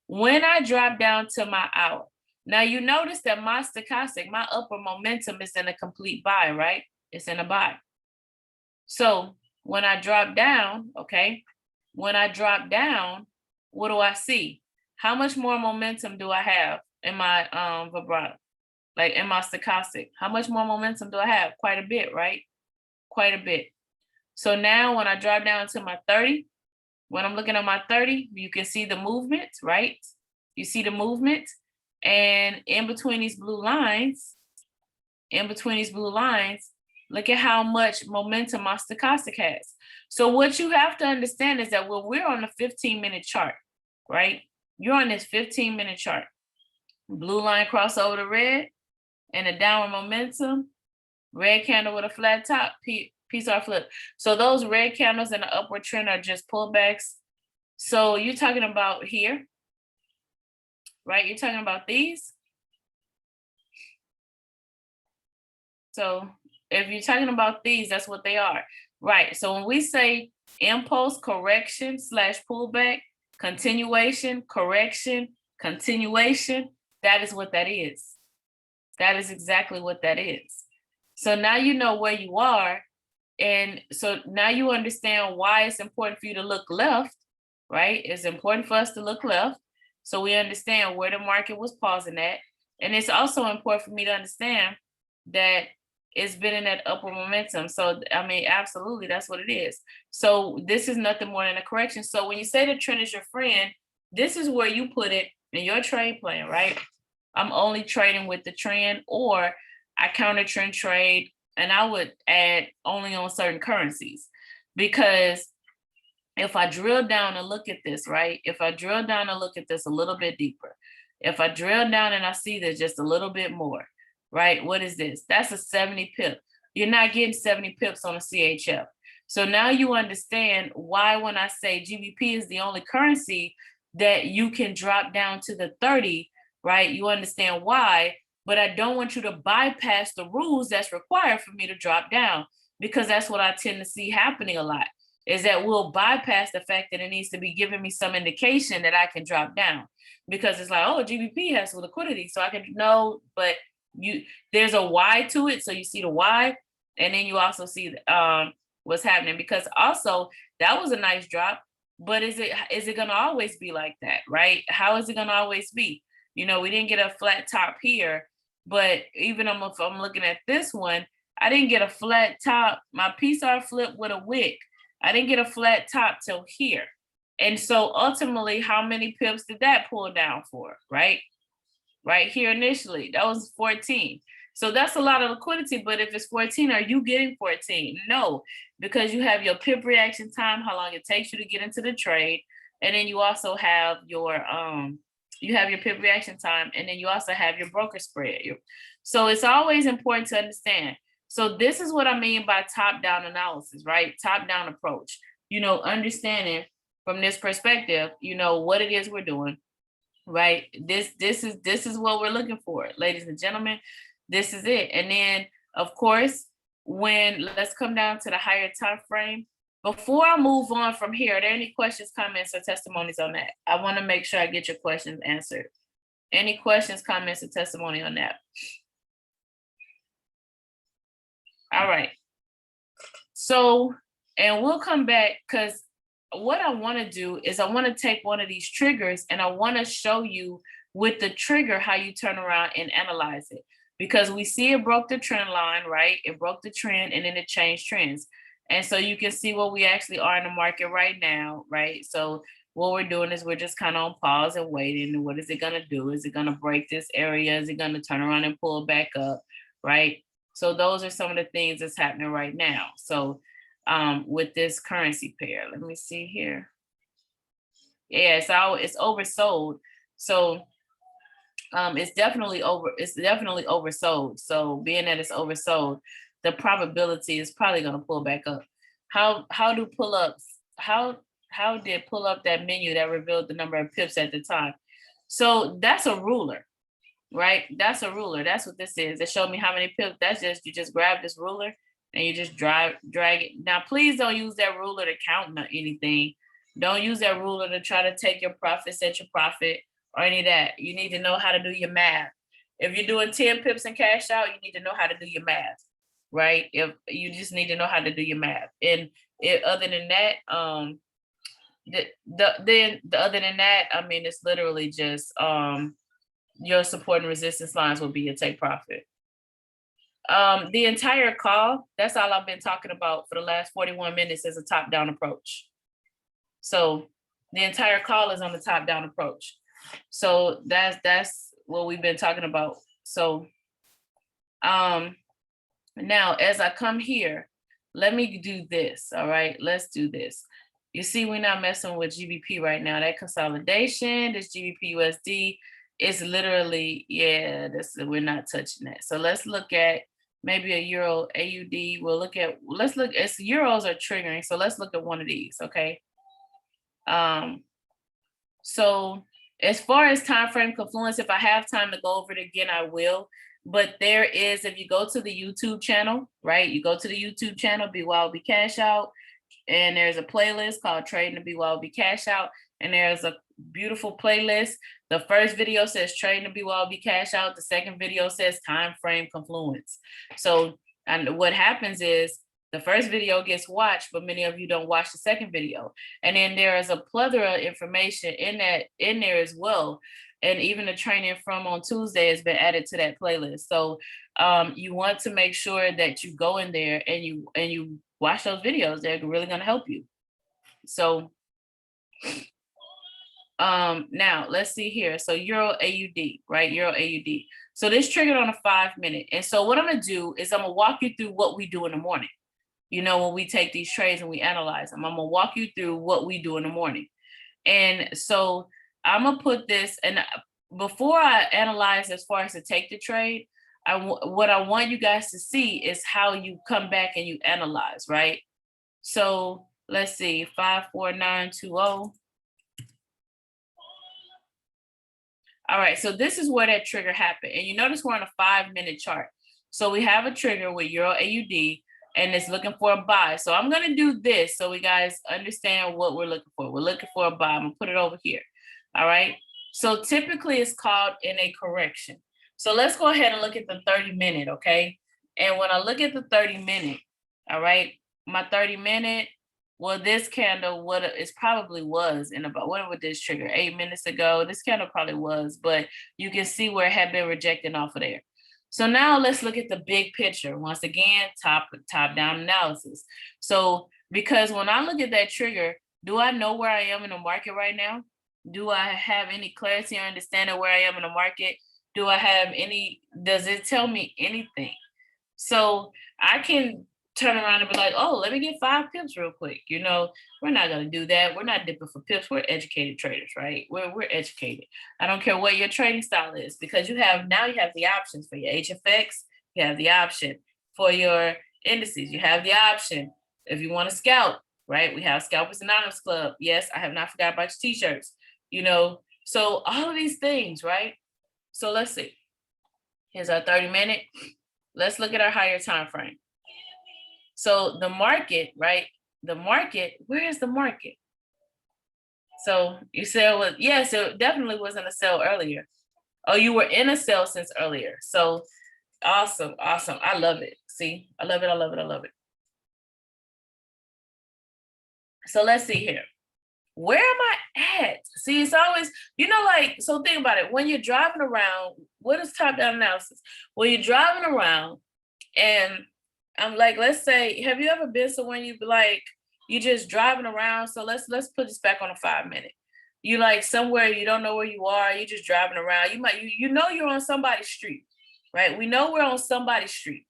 When I drop down to my hour, now you notice that my stochastic, my upper momentum is in a complete buy, right? It's in a buy. So when I drop down, okay, when I drop down, what do I see? How much more momentum do I have in my vibrato? Like in my stochastic, how much more momentum do I have? Quite a bit, right? Quite a bit. So now when I drop down to my 30, when I'm looking at my 30, you can see the movement, right? You see the movement. And in between these blue lines, look at how much momentum my stochastic has. So what you have to understand is that when we're on a 15-minute chart, right? You're on this 15-minute chart. Blue line cross over the red and a downward momentum, red candle with a flat top, PSR flip. So those red candles in the upward trend are just pullbacks. So you're talking about here, right? You're talking about these. So if you're talking about these, that's what they are, right? So when we say impulse, correction, / pullback, continuation, correction, continuation, that is what that is. That is exactly what that is. So now you know where you are. And so now you understand why it's important for you to look left, right? It's important for us to look left. So we understand where the market was pausing at. And it's also important for me to understand that it's been in that upward momentum. So, I mean, absolutely, that's what it is. So this is nothing more than a correction. So when you say the trend is your friend, this is where you put it in your trade plan, right? I'm only trading with the trend, or I counter trend trade, and I would add only on certain currencies. Because if I drill down and look at this, right? If I drill down and look at this a little bit deeper, if I drill down and I see this just a little bit more, right? What is this? That's a 70 pip. You're not getting 70 pips on a CHF. So now you understand why when I say GBP is the only currency that you can drop down to the 30, right? You understand why, but I don't want you to bypass the rules that's required for me to drop down, because that's what I tend to see happening a lot, is that we'll bypass the fact that it needs to be giving me some indication that I can drop down, because it's like, oh, GBP has liquidity, so I can know, but there's a why to it. So you see the why, and then you also see what's happening, because also that was a nice drop, but is it gonna always be like that, right? How is it gonna always be? You know, we didn't get a flat top here, but even if I'm looking at this one, I didn't get a flat top. My PSR flip with a wick. I didn't get a flat top till here. And so ultimately, how many pips did that pull down for, right? Right here initially, that was 14. So that's a lot of liquidity, but if it's 14, are you getting 14? No, because you have your pip reaction time, how long it takes you to get into the trade. And then you also have your pip reaction time, and then you also have your broker spread. So it's always important to understand. So this is what I mean by top-down analysis, right? Top-down approach, understanding from this perspective, what it is we're doing, right? This is what we're looking for, ladies and gentlemen. This is it. And then, of course, let's come down to the higher time frame. Before I move on from here, are there any questions, comments, or testimonies on that? I want to make sure I get your questions answered. Any questions, comments, or testimony on that? All right. So, and we'll come back, because what I want to do is I want to take one of these triggers and I want to show you with the trigger how you turn around and analyze it, because we see it broke the trend line, right? It broke the trend and then it changed trends. And so you can see what we actually are in the market right now, right? So what we're doing is we're just kind of on pause and waiting. And what is it going to do? Is it going to break this area? Is it going to turn around and pull back up, right? So those are some of the things that's happening right now. So with this currency pair, let me see here. Yeah, it's oversold. So it's definitely oversold. So being that it's oversold, the probability is probably going to pull back up. How do pull-ups, how did pull up that menu that revealed the number of pips at the time? So that's a ruler, right? That's a ruler. That's what this is. It showed me how many pips. That's just, you just grab this ruler and you just drag it. Now, please don't use that ruler to count anything. Don't use that ruler to try to take your profit, set your profit, or any of that. You need to know how to do your math. If you're doing 10 pips and cash out, you need to know how to do your math, right? If you just need to know how to do your math. And other than that, other than that, I mean, it's literally just your support and resistance lines will be your take profit. The entire call, that's all I've been talking about for the last 41 minutes, is a top-down approach. So the entire call is on the top-down approach. So that's what we've been talking about. So now as I come here, let me do this. All right, let's do this. You see, we're not messing with GBP right now. That consolidation, this GBP USD is literally, yeah, we're not touching that. So let's look at maybe a Euro AUD. It's euros are triggering. So let's look at one of these, okay? So as far as time frame Confluence, if I have time to go over it again, I will. But there is, if you go to the YouTube channel, right? You go to the YouTube channel, BYOB Cash Out, and there's a playlist called Trading the BYOB Cash Out, and there's a beautiful playlist. The first video says Trading the BYOB Cash Out. The second video says Time Frame Confluence. So, and what happens is the first video gets watched, but many of you don't watch the second video. And then there is a plethora of information in there as well. And even the training from on Tuesday has been added to that playlist. So you want to make sure that you go in there and you watch those videos. They're really going to help you. So now let's see here. So Euro AUD, right? Euro AUD. So this triggered on a 5-minute. And so what I'm going to do is I'm going to walk you through what we do in the morning. You know, when we take these trades and we analyze them, I'm going to walk you through what we do in the morning. And so I'm going to put this, and before I analyze as far as to take the trade, what I want you guys to see is how you come back and you analyze, right? So let's see, 54920. All right, so this is where that trigger happened. And you notice we're on a 5-minute chart. So we have a trigger with Euro AUD, and it's looking for a buy. So I'm going to do this so we guys understand what we're looking for. We're looking for a buy. I'm going to put it over here. All right. So typically it's called in a correction. So let's go ahead and look at the 30-minute, okay? And when I look at the 30-minute, all right, my 30-minute, well, this candle, it probably was in about, when would this trigger? 8 minutes ago. This candle probably was, but you can see where it had been rejected off of there. So now let's look at the big picture. Once again, top-down analysis. So because when I look at that trigger, do I know where I am in the market right now? Do I have any clarity or understanding where I am in the market? Does it tell me anything? So I can turn around and be like, oh, let me get 5 pips real quick. You know, we're not going to do that. We're not dipping for pips. We're educated traders, right? We're educated. I don't care what your trading style is, because you have the options for your HFX. You have the option for your indices. You have the option if you want to scalp, right? We have Scalpers Anonymous Club. Yes, I have not forgot about your t-shirts, you know. So all of these things, right? So let's see. Here's our 30-minute. Let's look at our higher time frame. So the market, right? The market, where is the market? So you said, well, yes, it definitely was in a sell earlier. Oh, you were in a sell since earlier. So awesome, awesome. I love it. See, I love it, I love it, I love it. So let's see here. Where am I at? See, it's always, you know, like, so think about it. When you're driving around, what is top-down analysis? When you're driving around and I'm like, let's say, have you ever been somewhere you be like, you just driving around? So let's put this back on a 5-minute. You like somewhere you don't know where you are, you just driving around. You know you're on somebody's street, right? We know we're on somebody's street.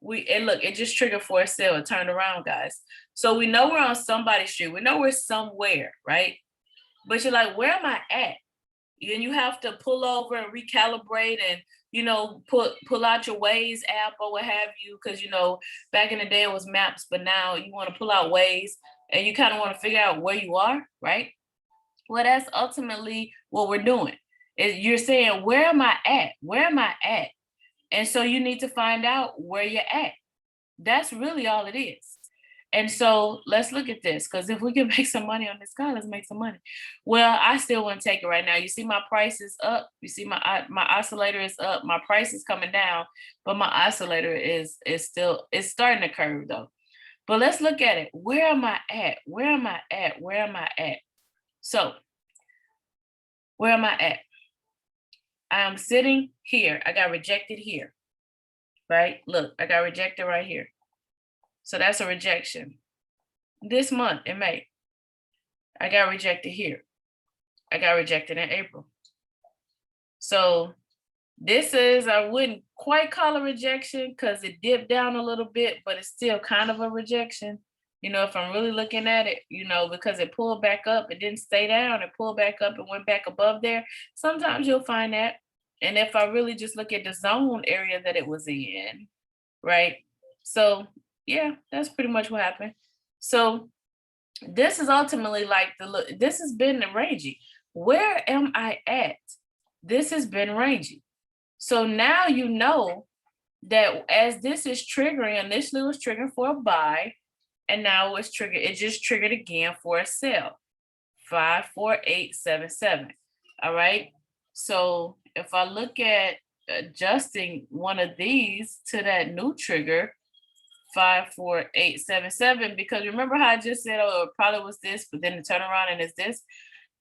it just triggered for a sale. It turned around, guys. So we know we're on somebody's street. We know we're somewhere, right? But you're like, where am I at? And you have to pull over and recalibrate and, pull out your Waze app or what have you. Cause back in the day it was maps, but now you want to pull out Waze and you kind of want to figure out where you are, right? Well, that's ultimately what we're doing. You're saying, where am I at? Where am I at? And so you need to find out where you're at. That's really all it is. And so let's look at this, because if we can make some money on this guy, let's make some money. Well, I still want to take it right now. You see my price is up. You see my oscillator is up. My price is coming down, but my oscillator is still, it's starting to curve though. But let's look at it. Where am I at? Where am I at? Where am I at? So where am I at? I am sitting here. I got rejected here, right? Look, I got rejected right here. So that's a rejection. This month in May, I got rejected here. I got rejected in April. So this is, I wouldn't quite call a rejection because it dipped down a little bit, but it's still kind of a rejection. If I'm really looking at it, because it pulled back up, it didn't stay down, it pulled back up and went back above there. Sometimes you'll find that. And if I really just look at the zone area that it was in, right? So yeah, that's pretty much what happened. So this is ultimately like this has been rangy. Where am I at? This has been rangy. So now you know that as this is triggering, initially it was triggering for a buy, and now it's triggered, it just triggered again for a sell. 54877. All right. So if I look at adjusting one of these to that new trigger, 54877, because remember how I just said, oh, it probably was this, but then the turnaround and it's this.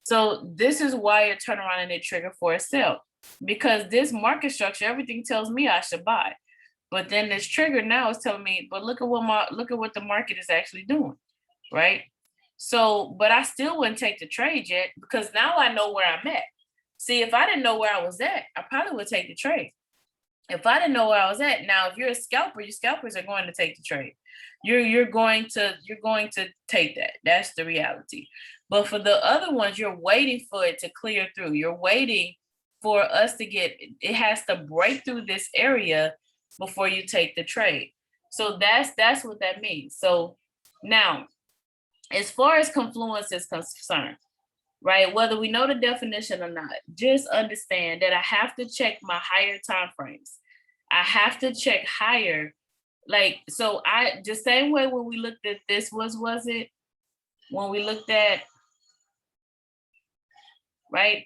So this is why it turned around and it triggered for a sell, because this market structure, everything tells me I should buy. But then this trigger now is telling me, but look at what the market is actually doing, right? So, but I still wouldn't take the trade yet, because now I know where I'm at. See, if I didn't know where I was at, I probably would take the trade. If I didn't know where I was at, now if you're a scalper, your scalpers are going to take the trade. You're going to take that. That's the reality. But for the other ones, you're waiting for it to clear through. You're waiting for us to it has to break through this area before you take the trade. So that's what that means. So now, as far as Confluence is concerned, right, whether we know the definition or not, just understand that I have to check my higher time frames. I have to check higher. Like, so the same way when we looked at this was it? When we looked at, right?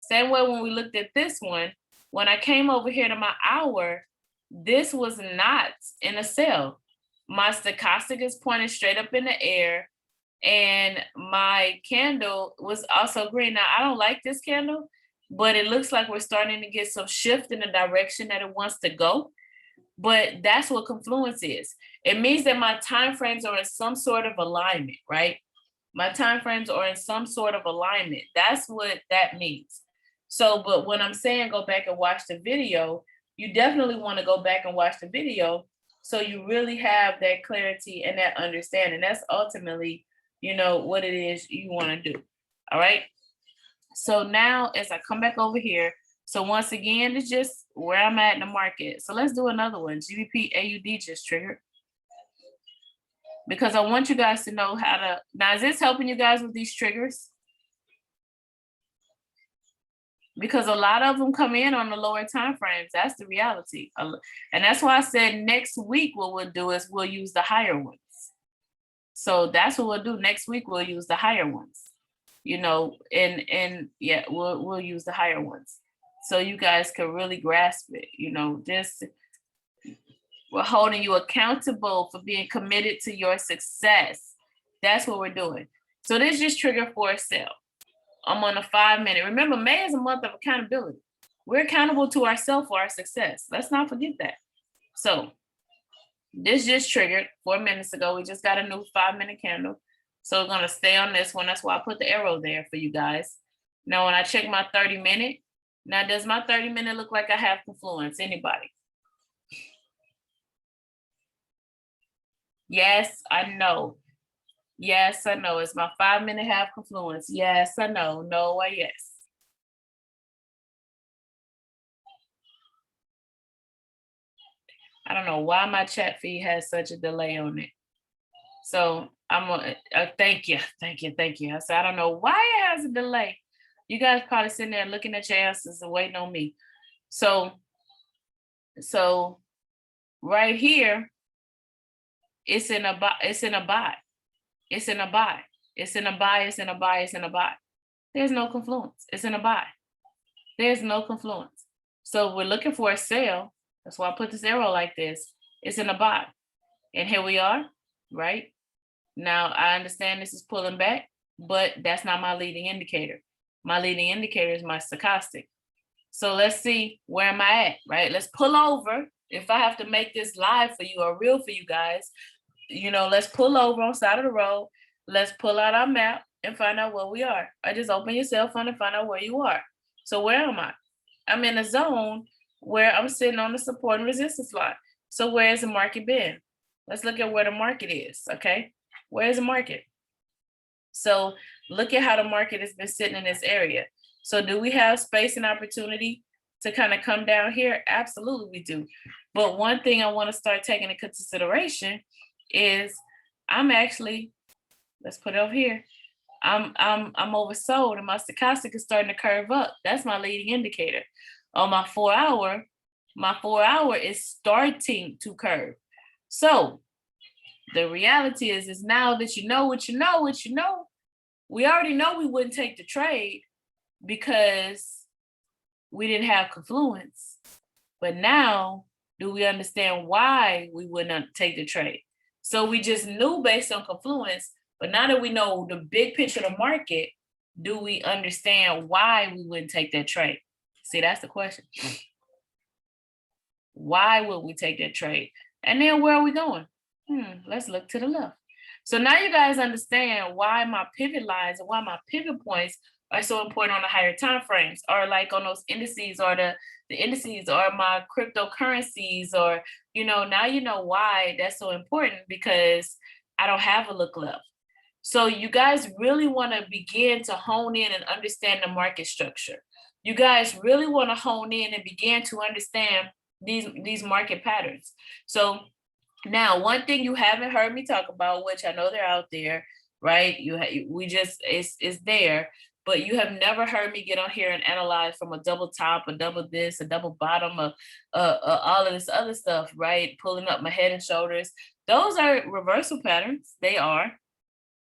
Same way when we looked at this one, when I came over here to my hour, this was not in a sell. My stochastic is pointed straight up in the air, and my candle was also green. Now, I don't like this candle, but it looks like we're starting to get some shift in the direction that it wants to go. But that's what Confluence is. It means that my time frames are in some sort of alignment, right? My time frames are in some sort of alignment. That's what that means. So, but when I'm saying go back and watch the video, you definitely want to go back and watch the video so you really have that clarity and that understanding. That's ultimately, what it is you want to do. All right. So now as I come back over here, so once again, it's just where I'm at in the market. So let's do another one. GBP AUD just triggered, because I want you guys to know how to, now is this helping you guys with these triggers? Because a lot of them come in on the lower time frames. That's the reality. And that's why I said next week what we'll do is we'll use the higher ones. So that's what we'll do. Next week we'll use the higher ones. And yeah, we'll use the higher ones. So you guys can really grasp it. We're holding you accountable for being committed to your success. That's what we're doing. So this just triggered for a sale. I'm on a 5-minute. Remember, May is a month of accountability. We're accountable to ourselves for our success. Let's not forget that. So this just triggered 4 minutes ago. We just got a new 5-minute candle. So we're going to stay on this one. That's why I put the arrow there for you guys. Now, when I check my 30-minute, now does my 30-minute look like I have Confluence? Anybody? Yes, I know. Yes, I know. It's my 5-minute half confluence. Yes, I know. No, yes. I don't know why my chat feed has such a delay on it. So I'm gonna thank you. I said, I don't know why it has a delay. You guys probably sitting there looking at your answers and waiting on me. So right here, it's in a buy, it's in a buy, it's in a buy, it's in a buy, it's in a buy, it's in a buy. There's no confluence. It's in a buy. There's no confluence. So we're looking for a sell. That's why I put this arrow like this. It's in a buy. And here we are, right? Now I understand this is pulling back, but that's not my leading indicator. My leading indicator is my stochastic. So let's see, where am I at, right? Let's pull over. If I have to make this live for you or real for you guys, let's pull over on side of the road. Let's pull out our map and find out where we are. Or just open your cell phone and find out where you are. So where am I? I'm in a zone where I'm sitting on the support and resistance line. So where has the market been? Let's look at where the market is, okay? Where is the market? So look at how the market has been sitting in this area. So do we have space and opportunity to kind of come down here? Absolutely we do. But one thing I want to start taking into consideration is I'm actually, let's put it over here. I'm oversold and my stochastic is starting to curve up. That's my leading indicator. On my 4 hour is starting to curve. So the reality is now that you know what you know, we already know we wouldn't take the trade because we didn't have confluence. But now, do we understand why we would not take the trade? So we just knew based on confluence, but now that we know the big picture of the market, do we understand why we wouldn't take that trade? See, that's the question. Why would we take that trade? And then where are we going? Let's look to the left. So now you guys understand why my pivot lines and why my pivot points are so important on the higher time frames, or like on those indices, or the indices, or my cryptocurrencies, or now you know why that's so important, because I don't have a look left. So you guys really want to begin to hone in and understand the market structure. You guys really want to hone in and begin to understand these market patterns. So now, one thing you haven't heard me talk about, which I know they're out there, right? It's there, but you have never heard me get on here and analyze from a double top, a double this, a double bottom, all of this other stuff, right? Pulling up my head and shoulders. Those are reversal patterns. They are.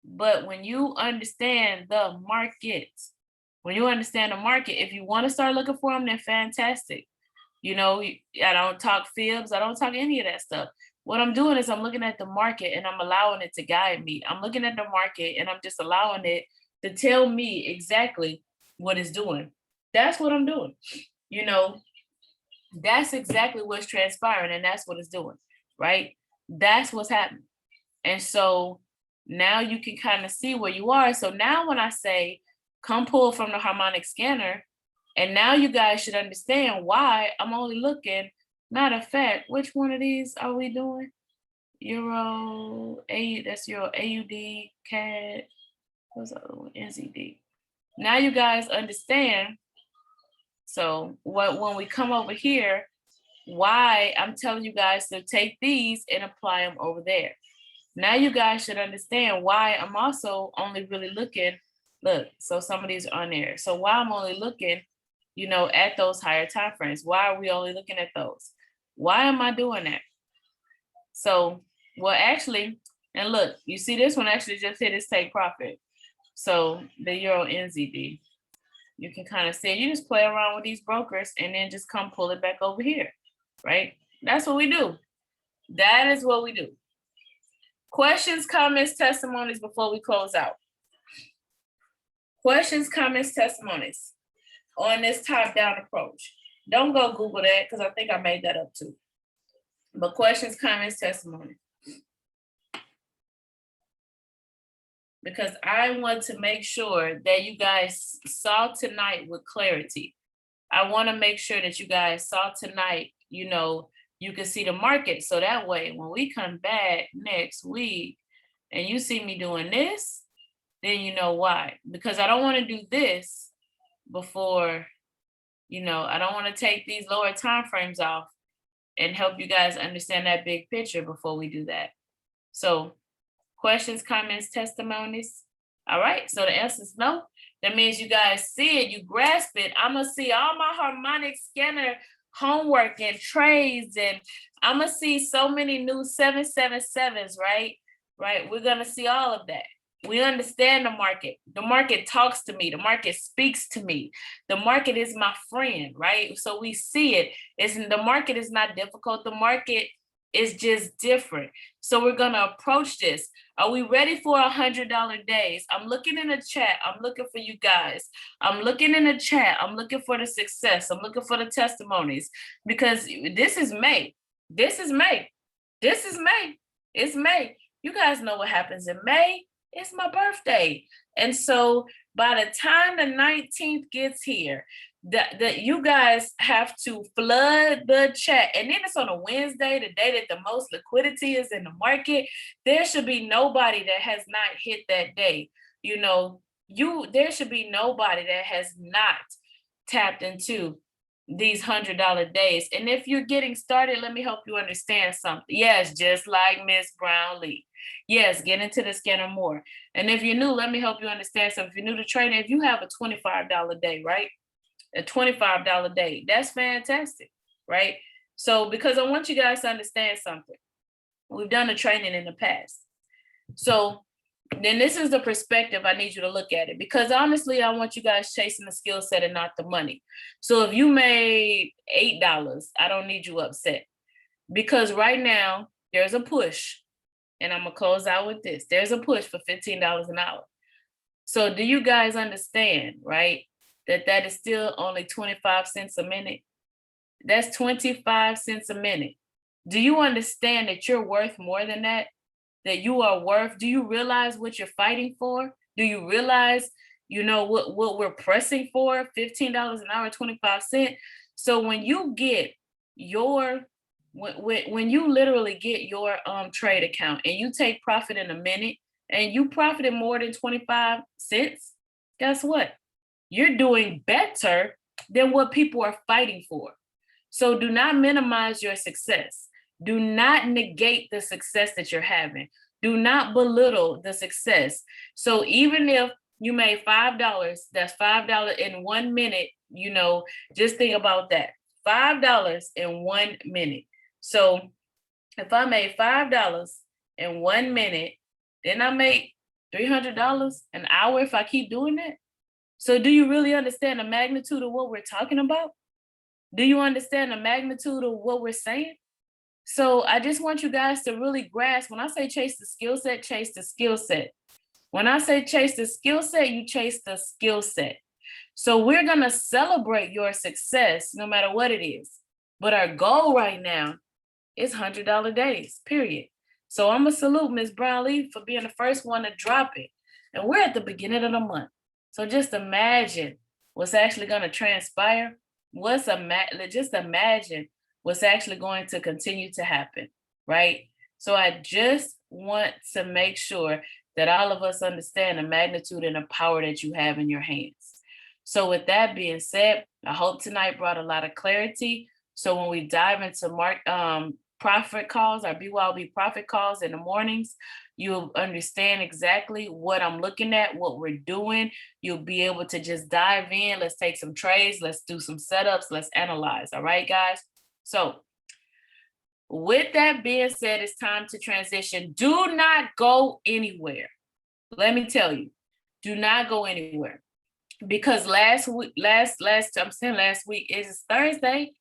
But when you understand the market, if you want to start looking for them, then fantastic. I don't talk fibs. I don't talk any of that stuff. What I'm doing is I'm looking at the market and I'm allowing it to guide me. I'm looking at the market and I'm just allowing it to tell me exactly what it's doing. That's what I'm doing. That's exactly what's transpiring, and that's what it's doing, right? That's what's happening. And so now you can kind of see where you are. So now when I say come pull from the harmonic scanner, and now you guys should understand why I'm only looking. Matter of fact, which one of these are we doing? Euro, that's Euro, AUD, CAD, what's the other one? NZD. Now you guys understand. So when we come over here, why I'm telling you guys to take these and apply them over there. Now you guys should understand why I'm also only really looking, look, so some of these are on there. So why I'm only looking, at those higher time frames. Why are we only looking at those? Why am I doing that? So, well, actually, and look, you see this one actually just hit its take profit. So the Euro NZD, you can kind of see, you just play around with these brokers and then just come pull it back over here, right? That's what we do. That is what we do. Questions, comments, testimonies before we close out. Questions, comments, testimonies on this top-down approach. Don't go Google that, because I think I made that up too. But questions, comments, testimony. Because I want to make sure that you guys saw tonight with clarity. I want to make sure that you guys saw tonight, you can see the market. So that way, when we come back next week and you see me doing this, then you know why. Because I don't want to do this before, I don't want to take these lower time frames off and help you guys understand that big picture before we do that. So questions, comments, testimonies. All right, so the answer is no. That means you guys see it, you grasp it. I'm gonna see all my harmonic scanner homework and trades, and I'm gonna see so many new 777s, right? Right, we're gonna see all of that. We understand the market. The market talks to me. The market speaks to me. The market is my friend, right? So we see it. The market is not difficult. The market is just different. So we're gonna approach this. Are we ready for $100 days? I'm looking in the chat. I'm looking for you guys. I'm looking in the chat. I'm looking for the success. I'm looking for the testimonies, because this is May. This is May. This is May. It's May. You guys know what happens in May. It's my birthday. And so by the time the 19th gets here, that you guys have to flood the chat. And then it's on a Wednesday, the day that the most liquidity is in the market. There should be nobody that has not hit that day. There should be nobody that has not tapped into these $100 days. And if you're getting started, let me help you understand something. Yes, just like Miss Brownlee. Yes, get into the scanner more. And if you're new, let me help you understand something. If you're new to trading, if you have a $25 day, right? A $25 day, that's fantastic, right? So because I want you guys to understand something. We've done the training in the past. So then this is the perspective I need you to look at it, because honestly, I want you guys chasing the skill set and not the money. So if you made $8, I don't need you upset, because right now there's a push, and I'm gonna close out with this. There's a push for $15 an hour. So do you guys understand, right, that is still only 25 cents a minute? That's 25 cents a minute. Do you understand that you're worth more than that? That you are worth? Do you realize what you're fighting for? Do you realize, what we're pressing for? $15 an hour, 25 cents. So when you get when you literally get your trade account and you take profit in a minute and you profited more than 25 cents, guess what? You're doing better than what people are fighting for. So do not minimize your success. Do not negate the success that you're having. Do not belittle the success. So even if you made $5, that's $5 in 1 minute, just think about that. $5 in 1 minute. So if I made $5 in 1 minute, then I make $300 an hour if I keep doing that. So do you really understand the magnitude of what we're talking about? Do you understand the magnitude of what we're saying? So I just want you guys to really grasp, when I say chase the skill set, chase the skill set. When I say chase the skill set, you chase the skill set. So we're going to celebrate your success no matter what it is. But our goal right now is $100 days, period. So I'm going to salute Ms. Brownlee for being the first one to drop it. And we're at the beginning of the month. So just imagine what's actually going to transpire. Just imagine what's actually going to continue to happen, right? So I just want to make sure that all of us understand the magnitude and the power that you have in your hands. So with that being said, I hope tonight brought a lot of clarity. So when we dive into profit calls, our BYOB profit calls in the mornings, you'll understand exactly what I'm looking at, what we're doing. You'll be able to just dive in. Let's take some trades. Let's do some setups. Let's analyze. All right, guys? So with that being said, it's time to transition. Do not go anywhere. Let me tell you, do not go anywhere. Because last week is Thursday.